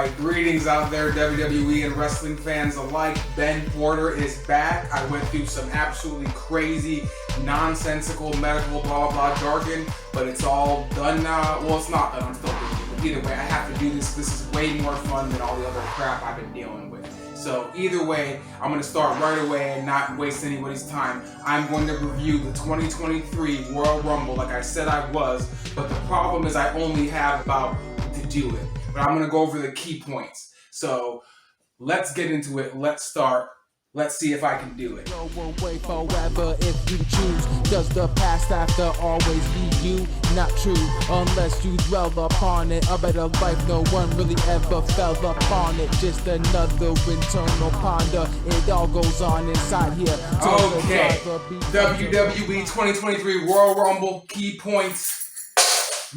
Alright, greetings out there, WWE and wrestling fans alike. Ben Porter is back. I went through some absolutely crazy, nonsensical, medical, blah, blah, jargon, but it's all done now. Well, it's not done, I'm still doing it, but either way, I have to do this. This is way more fun than all the other crap I've been dealing with. So either way, I'm going to start right away and not waste anybody's time. I'm going to review the 2023 Royal Rumble like I said I was, but the problem is I only have about to do it. But I'm going to go over the key points. So let's get into it. Let's start. Let's see if I can do it. Will wait forever if you choose. Does the past after always be you? Not true, unless you dwell upon it. A better life, no one really ever fell upon it. Just another internal ponder. It all goes on inside here. Okay, WWE 2023 Royal Rumble key points.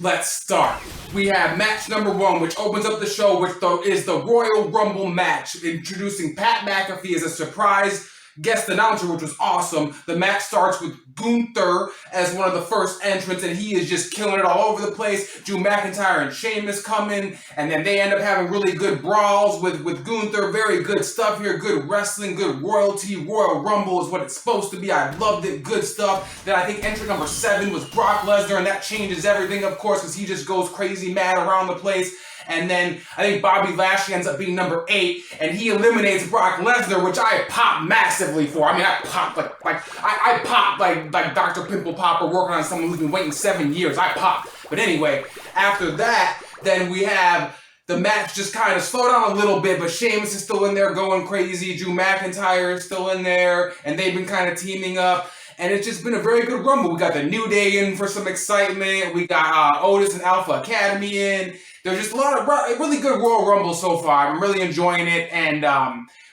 Let's start. We have match number 1, which opens up the show, which is the Royal Rumble match, introducing Pat McAfee as a surprise guest announcer, which was awesome. The match starts with Gunther as one of the first entrants, and he is just killing it all over the place. Drew McIntyre and Sheamus come in, and then they end up having really good brawls with Gunther. Very good stuff here. Good wrestling, good royalty. Royal Rumble is what it's supposed to be. I loved it. Good stuff. Then I think entrant number 7 was Brock Lesnar, and that changes everything, of course, because he just goes crazy mad around the place. And then I think Bobby Lashley ends up being number 8, and he eliminates Brock Lesnar, which I popped massively for. I mean, I popped I popped like Dr. Pimple Popper working on someone who's been waiting 7 years. I popped. But anyway, after that, then we have the match just kind of slow down a little bit, but Sheamus is still in there going crazy. Drew McIntyre is still in there, and they've been kind of teaming up. And it's just been a very good Rumble. We got the New Day in for some excitement. We got Otis and Alpha Academy in. There's just a lot of really good Royal Rumble so far. I'm really enjoying it. And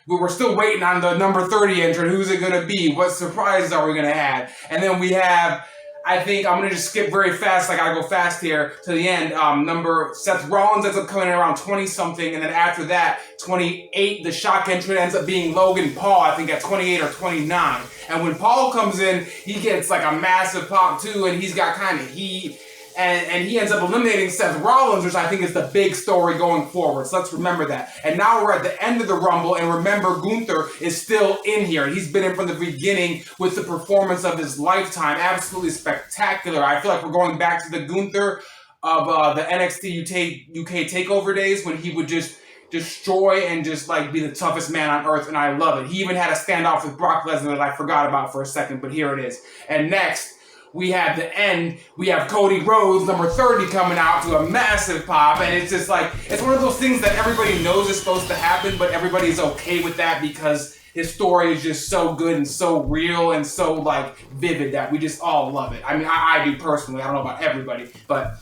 we're still waiting on the number 30 entrant. Who's it going to be? What surprises are we going to have? And then we have, I think I'm going to just skip very fast. I got to go fast here to the end. Seth Rollins ends up coming in around 20-something. And then after that, 28, the shock entrant ends up being Logan Paul, I think at 28 or 29. And when Paul comes in, he gets like a massive pop too, and he's got kind of heat. And he ends up eliminating Seth Rollins, which I think is the big story going forward. So let's remember that. And now we're at the end of the Rumble, and remember, Gunther is still in here. He's been in from the beginning with the performance of his lifetime. Absolutely spectacular. I feel like we're going back to the Gunther of the NXT UK TakeOver days when he would just destroy and just like be the toughest man on earth, and I love it. He even had a standoff with Brock Lesnar that I forgot about for a second, but here it is. And next, we have the end. We have Cody Rhodes, number 30, coming out to a massive pop, and it's just like, it's one of those things that everybody knows is supposed to happen, but everybody's okay with that because his story is just so good and so real and so like vivid that we just all love it. I mean, I do personally. I don't know about everybody, but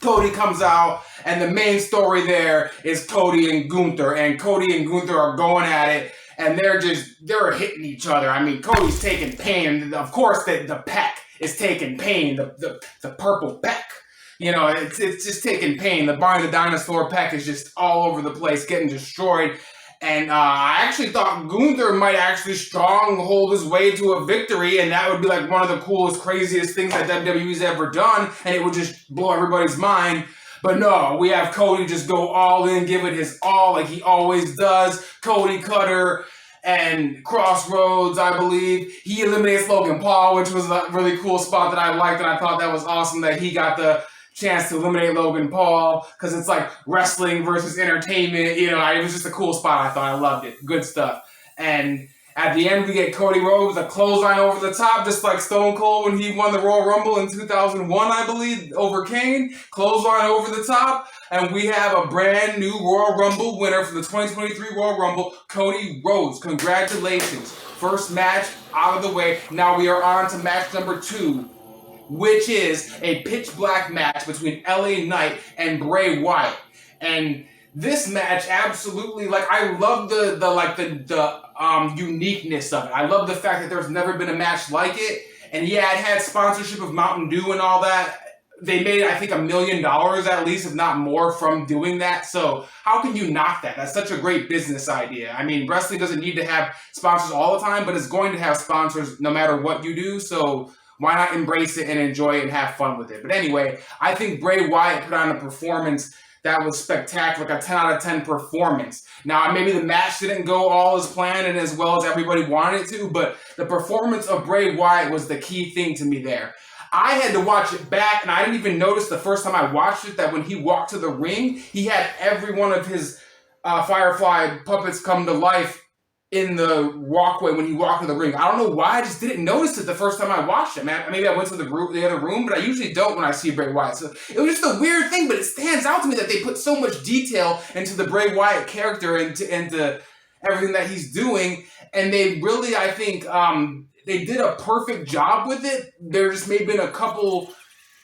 Cody comes out, and the main story there is Cody and Gunther are going at it, and they're hitting each other. I mean, Cody's taking pain, and of course the peck is taking pain, the purple peck. You know, it's just taking pain. The Barney the Dinosaur peck is just all over the place, getting destroyed. And I actually thought Gunther might actually stronghold his way to a victory, and that would be like one of the coolest, craziest things that WWE's ever done, and it would just blow everybody's mind. But no, we have Cody just go all in, give it his all like he always does. Cody Cutter and Crossroads, I believe. He eliminates Logan Paul, which was a really cool spot that I liked, and I thought that was awesome that he got the chance to eliminate Logan Paul, because it's like wrestling versus entertainment. You know, it was just a cool spot. I thought I loved it. Good stuff. And at the end, we get Cody Rhodes, a clothesline over the top, just like Stone Cold when he won the Royal Rumble in 2001, I believe, over Kane. Clothesline over the top. And we have a brand new Royal Rumble winner for the 2023 Royal Rumble, Cody Rhodes. Congratulations. First match out of the way. Now we are on to match number 2, which is a pitch black match between LA Knight and Bray Wyatt. And this match absolutely, like, I love the uniqueness of it. I love the fact that there's never been a match like it. And yeah, it had sponsorship of Mountain Dew and all that. They made, I think, $1 million at least, if not more, from doing that. So how can you knock that? That's such a great business idea. I mean, wrestling doesn't need to have sponsors all the time, but it's going to have sponsors no matter what you do. So why not embrace it and enjoy it and have fun with it? But anyway, I think Bray Wyatt put on a performance that was spectacular, like a 10 out of 10 performance. Now, maybe the match didn't go all as planned and as well as everybody wanted it to, but the performance of Bray Wyatt was the key thing to me there. I had to watch it back, and I didn't even notice the first time I watched it that when he walked to the ring, he had every one of his Firefly puppets come to life in the walkway when he walked to the ring. I don't know why, I just didn't notice it the first time I watched it, man. Maybe I went to the other room, but I usually don't when I see Bray Wyatt. So it was just a weird thing, but it stands out to me that they put so much detail into the Bray Wyatt character and to everything that he's doing, and they really, I think, they did a perfect job with it. There just may have been a couple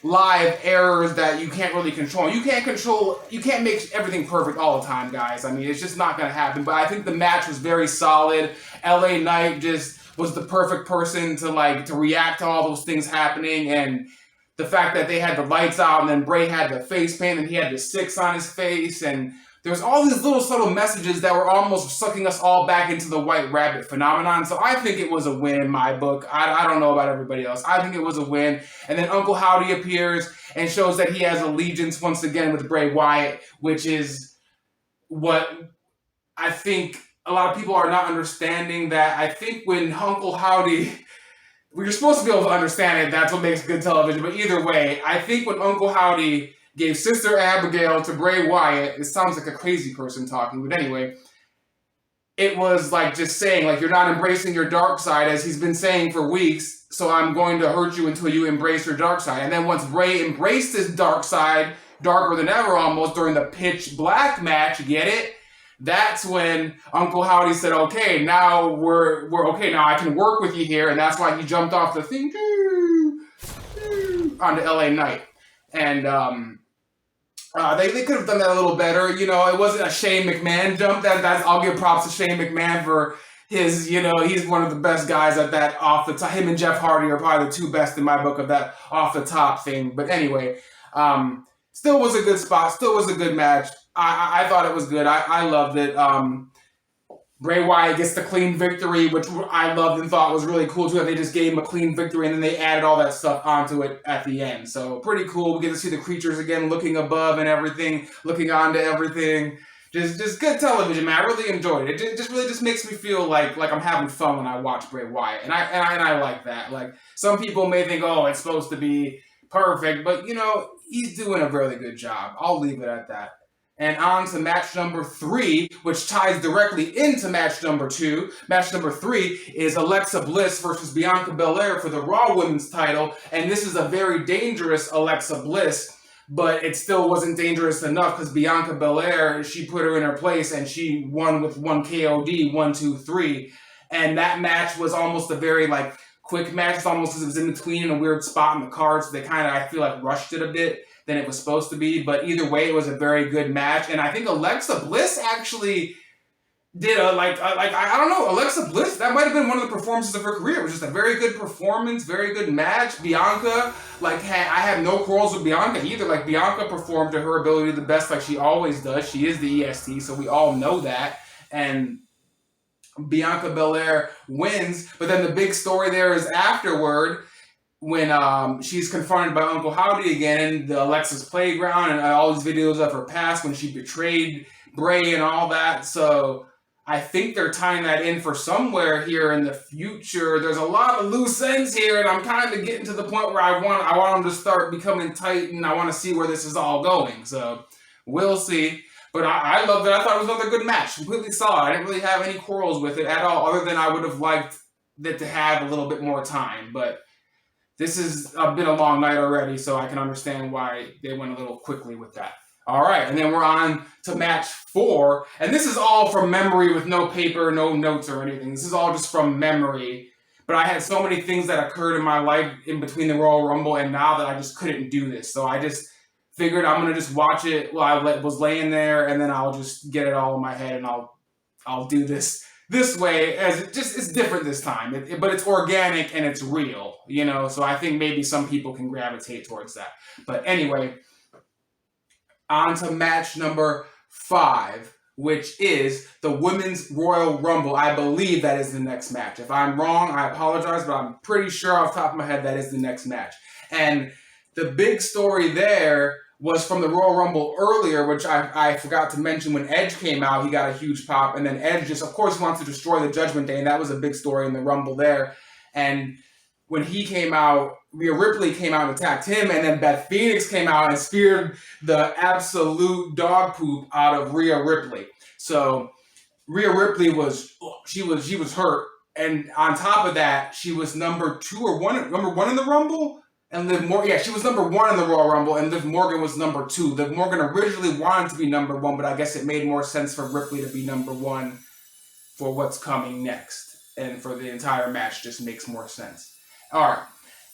live errors that you can't really control. You can't make everything perfect all the time, guys. I mean, it's just not going to happen. But I think the match was very solid. LA Knight just was the perfect person to react to all those things happening. And the fact that they had the lights out and then Bray had the face paint and he had the 6 on his face. And there's all these little subtle messages that were almost sucking us all back into the White Rabbit phenomenon. So I think it was a win in my book. I don't know about everybody else. I think it was a win. And then Uncle Howdy appears and shows that he has allegiance once again with Bray Wyatt, which is what I think a lot of people are not understanding. That I think when Uncle Howdy, you're supposed to be able to understand it. That's what makes good television. But either way, I think when Uncle Howdy gave Sister Abigail to Bray Wyatt, it sounds like a crazy person talking, but anyway, it was like just saying, like, you're not embracing your dark side, as he's been saying for weeks, so I'm going to hurt you until you embrace your dark side. And then once Bray embraced his dark side, darker than ever almost, during the pitch black match, get it? That's when Uncle Howdy said, okay, now we're okay, now I can work with you here, and that's why he jumped off the thing onto LA Knight. And they could have done that a little better. You know, it wasn't a Shane McMahon jump. I'll give props to Shane McMahon for his, you know, he's one of the best guys at that off the top. Him and Jeff Hardy are probably the 2 best in my book of that off the top thing. But anyway, still was a good spot. Still was a good match. I thought it was good. I loved it. Bray Wyatt gets the clean victory, which I loved and thought was really cool too. That they just gave him a clean victory and then they added all that stuff onto it at the end. So pretty cool. We get to see the creatures again, looking above and everything, looking onto everything. Just good television, man. I really enjoyed it. It just really makes me feel like I'm having fun when I watch Bray Wyatt, and I like that. Like, some people may think, oh, it's supposed to be perfect, but you know, he's doing a really good job. I'll leave it at that. And on to match number 3, which ties directly into match number 2. Match number 3 is Alexa Bliss versus Bianca Belair for the Raw Women's title. And this is a very dangerous Alexa Bliss, but it still wasn't dangerous enough because Bianca Belair, she put her in her place and she won with 1 KOD, 1, 2, 3. And that match was almost a very quick match. It's almost as if it was in between in a weird spot in the card. So they kind of, I feel like, rushed it a bit than it was supposed to be, but either way, it was a very good match, and I think Alexa Bliss actually did I don't know, Alexa Bliss, that might have been one of the performances of her career. It was just a very good performance, very good match. Bianca, I have no quarrels with Bianca either. Like, Bianca performed to her ability the best, like she always does. She is the EST, so we all know that, and Bianca Belair wins, but then the big story there is afterward, when she's confronted by Uncle Howdy again in the Alexa's playground and all these videos of her past when she betrayed Bray and all that. So I think they're tying that in for somewhere here in the future. There's a lot of loose ends here, and I'm kind of getting to the point where I want them to start becoming tight, and I want to see where this is all going. So we'll see. But I loved it. I thought it was another good match. Completely solid. I didn't really have any quarrels with it at all, other than I would have liked it to have a little bit more time. But this has been a long night already, so I can understand why they went a little quickly with that. All right, and then we're on to match 4. And this is all from memory with no paper, no notes or anything. This is all just from memory. But I had so many things that occurred in my life in between the Royal Rumble and now that I just couldn't do this. So I just figured I'm going to just watch it while I was laying there, and then I'll just get it all in my head, and I'll do this way, as it's different this time, but it's organic and it's real, you know, so I think maybe some people can gravitate towards that. But anyway, on to match number 5, which is the Women's Royal Rumble. I believe that is the next match. If I'm wrong, I apologize, but I'm pretty sure off the top of my head that is the next match. And the big story there was from the Royal Rumble earlier, which I forgot to mention. When Edge came out, he got a huge pop, and then Edge just, of course, wants to destroy the Judgment Day, and that was a big story in the Rumble there. And when he came out, Rhea Ripley came out and attacked him, and then Beth Phoenix came out and speared the absolute dog poop out of Rhea Ripley. So Rhea Ripley was hurt, and on top of that, she was number one in the Rumble. And Liv Morgan, she was number 1 in the Royal Rumble, and Liv Morgan was number 2. Liv Morgan originally wanted to be number 1, but I guess it made more sense for Ripley to be number 1 for what's coming next. And for the entire match, just makes more sense. All right.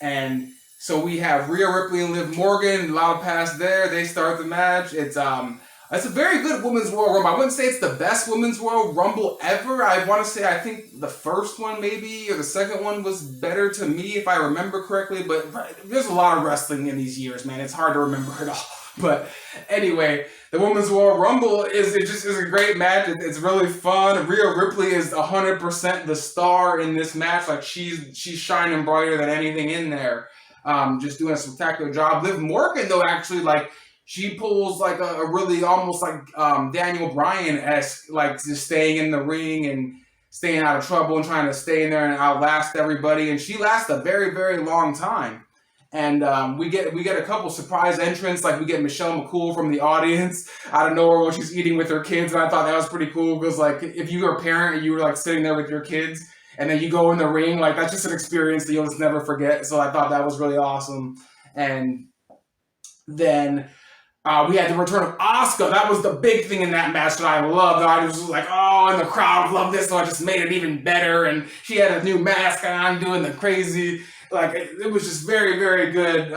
And so we have Rhea Ripley and Liv Morgan, loud pass there. They start the match. It's a very good women's Royal Rumble. I wouldn't say it's the best women's Royal Rumble ever. I want to say I think the first one maybe or the second one was better to me if I remember correctly. But there's a lot of wrestling in these years, man. It's hard to remember it all. But anyway, the women's Royal Rumble is a great match. It's really fun. Rhea Ripley is 100% the star in this match. Like she's shining brighter than anything in there. Just doing a spectacular job. Liv Morgan though actually she pulls like a really almost like Daniel Bryan-esque, like just staying in the ring and staying out of trouble and trying to stay in there and outlast everybody. And she lasts a very, very long time. And we get a couple surprise entrants, like we get Michelle McCool from the audience out of nowhere while she's eating with her kids. And I thought that was pretty cool because like if you were a parent and you were like sitting there with your kids and then you go in the ring, like that's just an experience that you'll just never forget. So I thought that was really awesome. And then we had the return of Asuka. That was the big thing in that match that I loved. I was just like, oh, and the crowd loved this, so I just made it even better. And she had a new mask on, doing the crazy. Like, it was just very, very good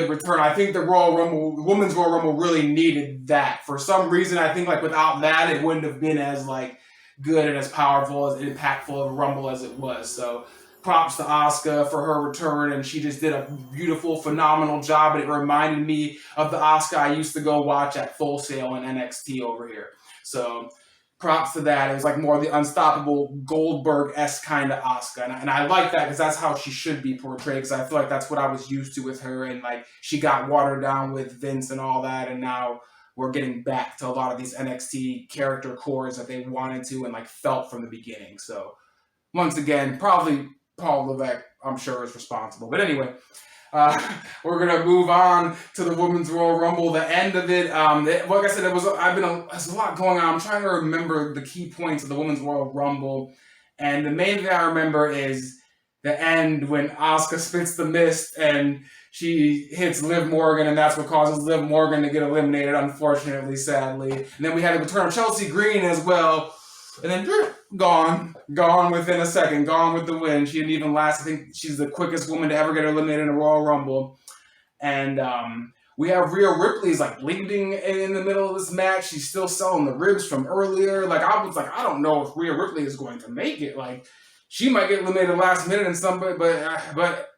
return. I think the Women's Royal Rumble really needed that. For some reason, I think, like, without that, it wouldn't have been as, like, good and as powerful, as impactful of a Rumble as it was. So props to Asuka for her return, and she just did a beautiful, phenomenal job, and it reminded me of the Asuka I used to go watch at Full Sail in NXT over here. So props to that. It was like more of the unstoppable Goldberg-esque kind of Asuka, and I like that because that's how she should be portrayed, because I feel like that's what I was used to with her, and like she got watered down with Vince and all that, and now we're getting back to a lot of these NXT character cores that they wanted to and like felt from the beginning. So once again, probably Paul Levesque, I'm sure, is responsible. But anyway, we're going to move on to the Women's Royal Rumble, the end of it. Like I said, there's a lot going on. I'm trying to remember the key points of the Women's Royal Rumble. And the main thing I remember is the end when Asuka spits the mist and she hits Liv Morgan, and that's what causes Liv Morgan to get eliminated, unfortunately, sadly. And then we had the return of Chelsea Green as well. And then gone within a second, gone with the win. She didn't even last. I think she's the quickest woman to ever get eliminated in a Royal Rumble. And we have Rhea Ripley's like bleeding in the middle of this match. She's still selling the ribs from earlier. Like I was like, I don't know if Rhea Ripley is going to make it. Like she might get eliminated last minute and somebody, but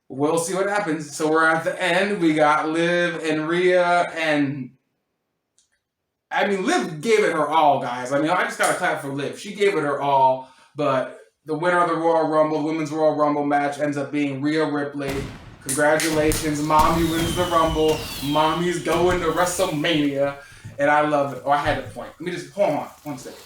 we'll see what happens. So we're at the end. We got Liv and Rhea, and I mean, Liv gave it her all, guys. I mean, I just got to clap for Liv. She gave it her all, but the winner of the Royal Rumble, Women's Royal Rumble match, ends up being Rhea Ripley. Congratulations. Mommy wins the Rumble. Mommy's going to WrestleMania, and I love it. Oh, I had to point. Let me just, hold on one second.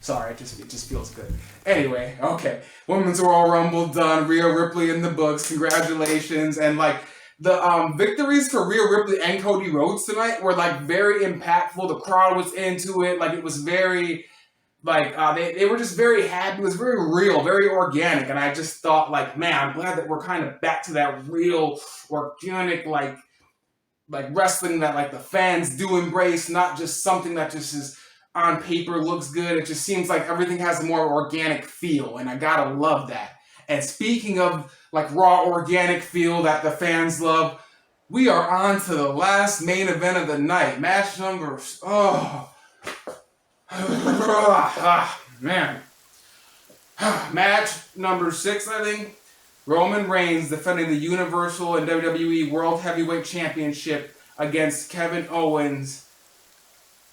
Sorry, it just feels good. Anyway, okay. Women's Royal Rumble done. Rhea Ripley in the books. Congratulations. And, like, the victories for Rhea Ripley and Cody Rhodes tonight were like very impactful. The crowd was into it. Like it was very, like they were just very happy. It was very real, very organic. And I just thought like, man, I'm glad that we're kind of back to that real, organic, like wrestling that like the fans do embrace, not just something that just is on paper looks good. It just seems like everything has a more organic feel, and I gotta love that. And speaking of like raw organic feel that the fans love, we are on to the last main event of the night. Match number, match number 6, I think. Roman Reigns defending the Universal and WWE World Heavyweight Championship against Kevin Owens.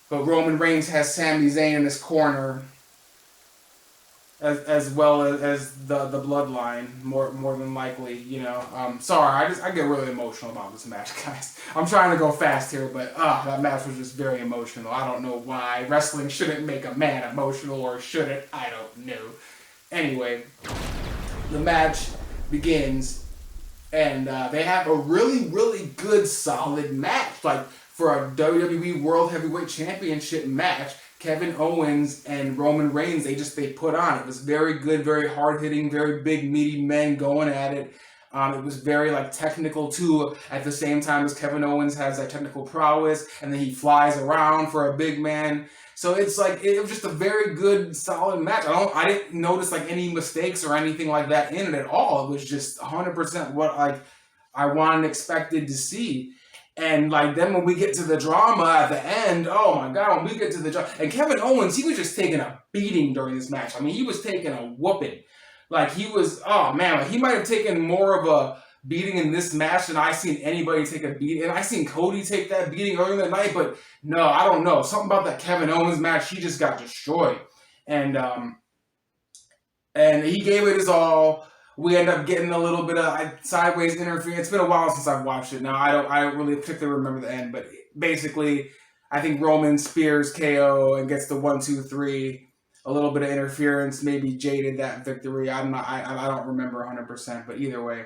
But Roman Reigns has Sami Zayn in his corner. as well as the Bloodline, more than likely, you know. Sorry, I get really emotional about this match, guys. I'm trying to go fast here, but that match was just very emotional. I don't know why. Wrestling shouldn't make a man emotional, or should it? I don't know. Anyway, the match begins, and they have a really, really good, solid match. Like, for a WWE World Heavyweight Championship match, Kevin Owens and Roman Reigns, they put on. It was very good, very hard-hitting, very big, meaty men going at it. It was very, like, technical, too, at the same time as Kevin Owens has that technical prowess, and then he flies around for a big man. So it's like, it was just a very good, solid match. I didn't notice, like, any mistakes or anything like that in it at all. It was just 100% what, like, I wanted and expected to see. And, like, then when we get to the drama at the end, oh my God, when we get to the drama. And Kevin Owens, he was just taking a beating during this match. I mean, he was taking a whooping. Like, he was, oh man, like, he might have taken more of a beating in this match than I've seen anybody take a beating. And I seen Cody take that beating earlier in the night, but no, I don't know. Something about that Kevin Owens match, he just got destroyed. And he gave it his all. We end up getting a little bit of sideways interference. It's been a while since I've watched it now. I don't really particularly remember the end, but basically, I think Roman spears KO and gets the 1, 2, 3. A little bit of interference, maybe jaded that victory. I don't remember 100%, but either way,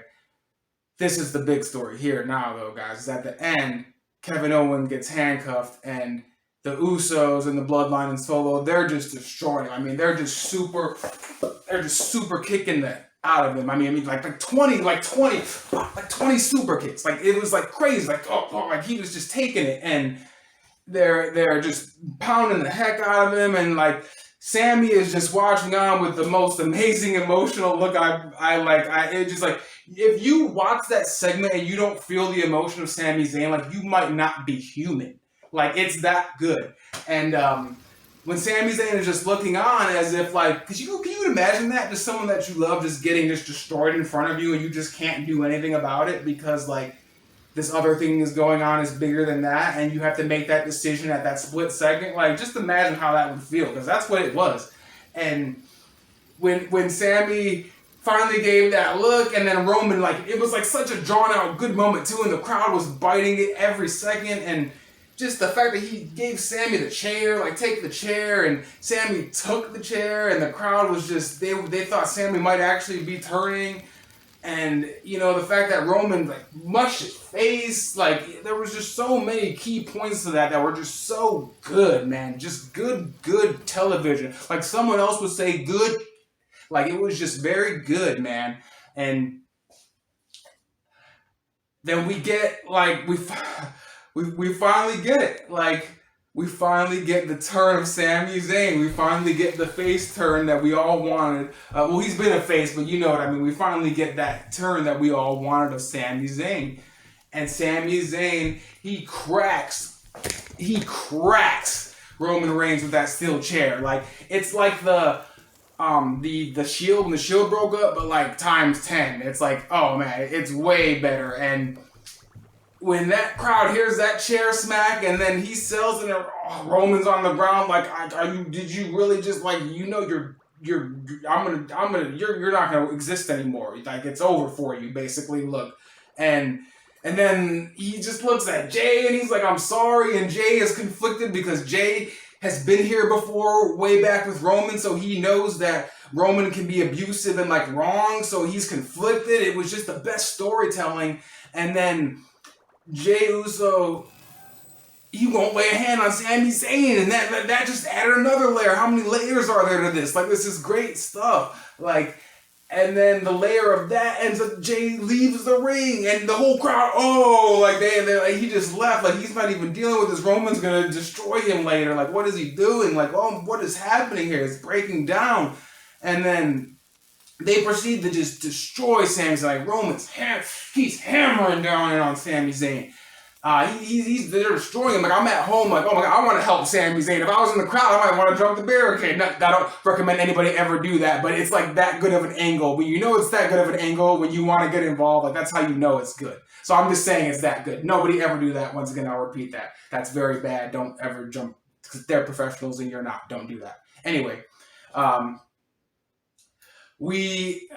this is the big story here now, though, guys. Is at the end, Kevin Owens gets handcuffed, and the Usos and the Bloodline and Solo, they're just destroying him. I mean, they're just super kicking that out of him. I mean, like 20 super kicks. Like, it was like crazy. Like, like he was just taking it, and they're just pounding the heck out of him, and like Sammy is just watching on with the most amazing emotional look. It just like, if you watch that segment and you don't feel the emotion of Sami Zayn, like, you might not be human. Like, it's that good. And when Sami Zayn is just looking on as if, like, can you imagine that? Just someone that you love just getting just destroyed in front of you, and you just can't do anything about it because, like, this other thing is going on is bigger than that, and you have to make that decision at that split second. Like, just imagine how that would feel, because that's what it was. And when Sammy finally gave that look, and then Roman, like, it was like such a drawn-out good moment, too, and the crowd was biting it every second, and just the fact that he gave Sammy the chair, like, take the chair, and Sammy took the chair, and the crowd was just, they thought Sammy might actually be turning. And, you know, the fact that Roman, like, mushed his face, like, there was just so many key points to that were just so good, man. Just good television. Like, someone else would say good. Like, it was just very good, man. And then we get, like, we finally get it. Like, we finally get the turn of Sami Zayn. We finally get the face turn that we all wanted. Well, he's been a face, but you know what I mean. We finally get that turn that we all wanted of Sami Zayn. And Sami Zayn, he cracks Roman Reigns with that steel chair. Like, it's like the Shield, when the Shield broke up, but like times 10. It's like, oh man, it's way better. And when that crowd hears that chair smack, and then he sells, and Roman's on the ground, like, did you really just, like, you know, you're not gonna exist anymore. Like, it's over for you, basically. Look, and then he just looks at Jay, and he's like, I'm sorry, and Jay is conflicted because Jay has been here before, way back with Roman, so he knows that Roman can be abusive and, like, wrong, so he's conflicted. It was just the best storytelling. And then Jey Uso, he won't lay a hand on Sami Zayn, and that just added another layer. How many layers are there to this? Like, this is great stuff. Like, and then the layer of that ends up, Jay leaves the ring, and the whole crowd, like, he just left. Like, he's not even dealing with this. Roman's gonna destroy him later. Like, what is he doing? Like, what is happening here? It's breaking down. And then they proceed to just destroy Sami Zayn. Like, he's hammering down on Sami Zayn. They're destroying him. Like, I'm at home, like, oh my God, I want to help Sami Zayn. If I was in the crowd, I might want to jump the barricade. I don't recommend anybody ever do that, but it's like that good of an angle. When you know it's that good of an angle, when you want to get involved, like, that's how you know it's good. So I'm just saying it's that good. Nobody ever do that. Once again, I'll repeat that. That's very bad. Don't ever jump, because they're professionals and you're not. Don't do that. Anyway, we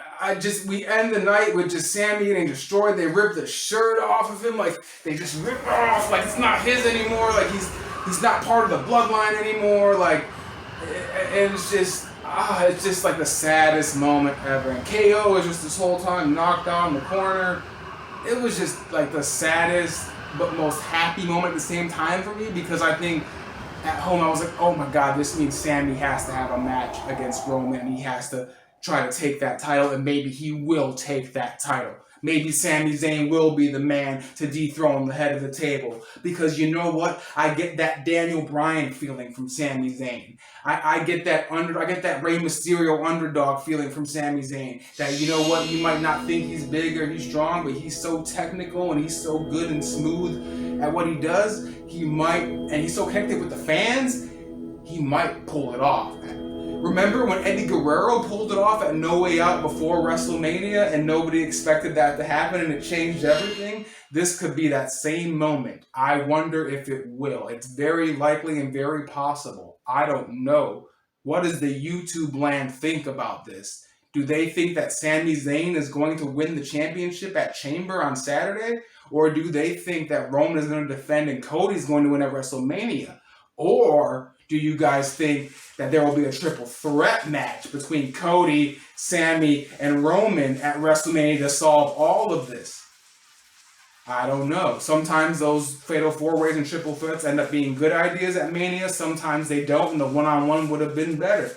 end the night with just Sammy getting destroyed. They rip the shirt off of him, like they just rip it off, like it's not his anymore, like he's not part of the bloodline anymore, like, and it's just like the saddest moment ever. And KO was just this whole time knocked out in the corner. It was just like the saddest but most happy moment at the same time for me, because I think at home I was like, oh my God, this means Sammy has to have a match against Roman, and he has to try to take that title, and maybe he will take that title. Maybe Sami Zayn will be the man to dethrone the head of the table. Because you know what? I get that Daniel Bryan feeling from Sami Zayn. I get that Rey Mysterio underdog feeling from Sami Zayn. That, you know what? You might not think he's big or he's strong, but he's so technical and he's so good and smooth at what he does. He might, and he's so connected with the fans, he might pull it off. Remember when Eddie Guerrero pulled it off at No Way Out before WrestleMania and nobody expected that to happen and it changed everything? This could be that same moment. I wonder if it will. It's very likely and very possible. I don't know. What does the YouTube land think about this? Do they think that Sami Zayn is going to win the championship at Chamber on Saturday? Or do they think that Roman is going to defend and Cody's going to win at WrestleMania? Or do you guys think that there will be a triple threat match between Cody, Sammy, and Roman at WrestleMania to solve all of this? I don't know. Sometimes those fatal four-ways and triple threats end up being good ideas at Mania. Sometimes they don't, and the one-on-one would have been better.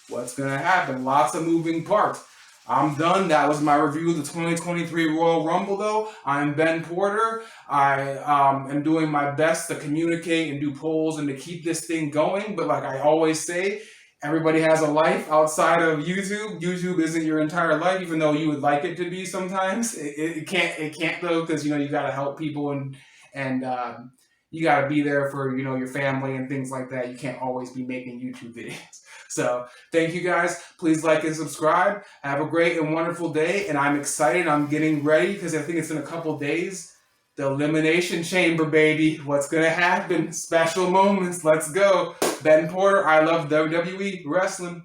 What's going to happen? Lots of moving parts. I'm done. That was my review of the 2023 Royal Rumble, though. I'm Ben Porter. I am doing my best to communicate and do polls and to keep this thing going. But like I always say, everybody has a life outside of YouTube. YouTube isn't your entire life, even though you would like it to be sometimes. It can't though, because you got to help people and you got to be there for your family and things like that. You can't always be making YouTube videos. So thank you guys. Please like and subscribe. Have a great and wonderful day. And I'm excited. I'm getting ready because I think it's in a couple days. The Elimination Chamber, baby. What's going to happen? Special moments. Let's go. Ben Porter. I love WWE Wrestling.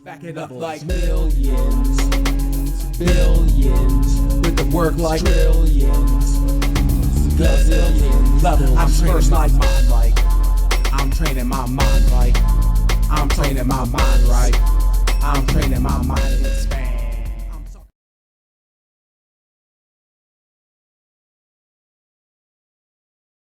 Back it up like millions, billions, with the work like trillions, gazillions. I'm first like mine, like I'm training my mind, like I'm training my mind right. I'm training my mind.